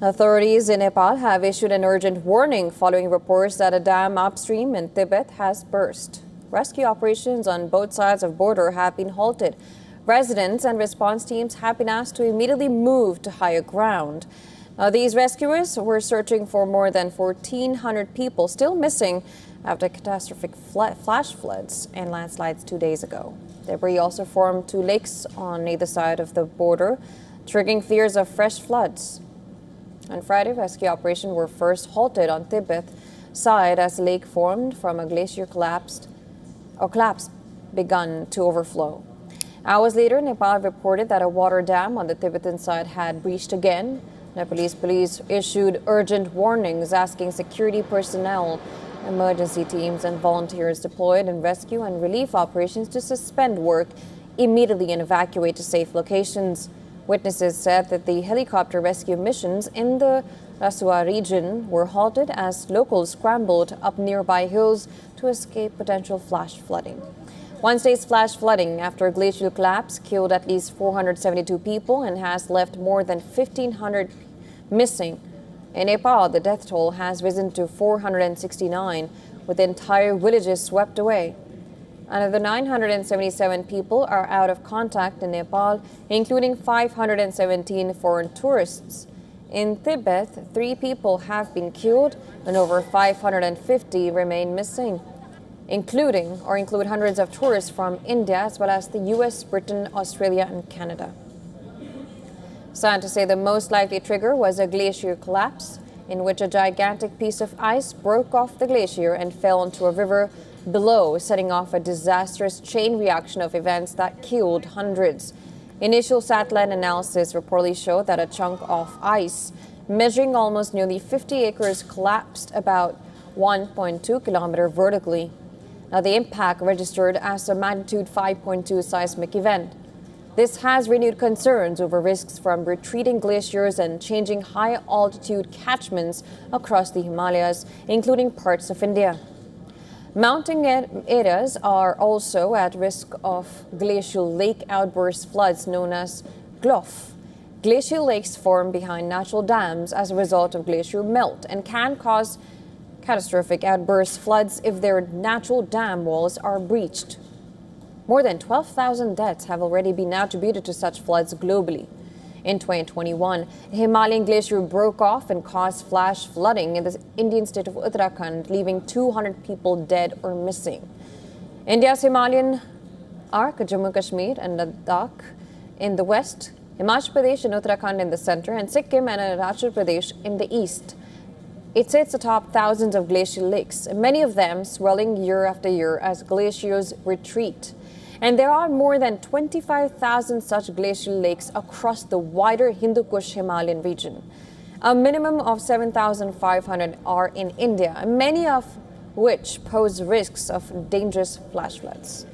Authorities in Nepal have issued an urgent warning following reports that a dam upstream in Tibet has burst. Rescue operations on both sides of border have been halted. Residents and response teams have been asked to immediately move to higher ground. Now, these rescuers were searching for more than 1,400 people still missing after catastrophic flash floods and landslides 2 days ago. Debris also formed 2 lakes on either side of the border, triggering fears of fresh floods. On Friday, rescue operations were first halted on Tibet side as the lake formed from a glacier collapse begun to overflow. Hours later, Nepal reported that a water dam on the Tibetan side had breached again. Nepalese police issued urgent warnings asking security personnel, emergency teams and volunteers deployed in rescue and relief operations to suspend work immediately and evacuate to safe locations. Witnesses said that the helicopter rescue missions in the Rasuwa region were halted as locals scrambled up nearby hills to escape potential flash flooding. Wednesday's flash flooding after a glacial collapse killed at least 472 people and has left more than 1,500 missing. In Nepal, the death toll has risen to 469, with entire villages swept away. Another 977 people are out of contact in Nepal, including 517 foreign tourists. In Tibet, 3 people have been killed and over 550 remain missing, include hundreds of tourists from India as well as the US, Britain, Australia and Canada. Scientists say the most likely trigger was a glacier collapse in which a gigantic piece of ice broke off the glacier and fell into a river below, setting off a disastrous chain reaction of events that killed hundreds. Initial satellite analysis reportedly showed that a chunk of ice measuring almost nearly 50 acres collapsed about 1.2 kilometers vertically. Now, the impact registered as a magnitude 5.2 seismic event. This has renewed concerns over risks from retreating glaciers and changing high-altitude catchments across the Himalayas, including parts of India. Mountain areas are also at risk of glacial lake outburst floods known as GLOF. Glacial lakes form behind natural dams as a result of glacial melt and can cause catastrophic outburst floods if their natural dam walls are breached. More than 12,000 deaths have already been attributed to such floods globally. In 2021, a Himalayan glacier broke off and caused flash flooding in the Indian state of Uttarakhand, leaving 200 people dead or missing. India's Himalayan arc, Jammu Kashmir and Ladakh in the west, Himachal Pradesh and Uttarakhand in the center, and Sikkim and Arunachal Pradesh in the east. It sits atop thousands of glacial lakes, many of them swelling year after year as glaciers retreat. And there are more than 25,000 such glacial lakes across the wider Hindu Kush Himalayan region. A minimum of 7,500 are in India, many of which pose risks of dangerous flash floods.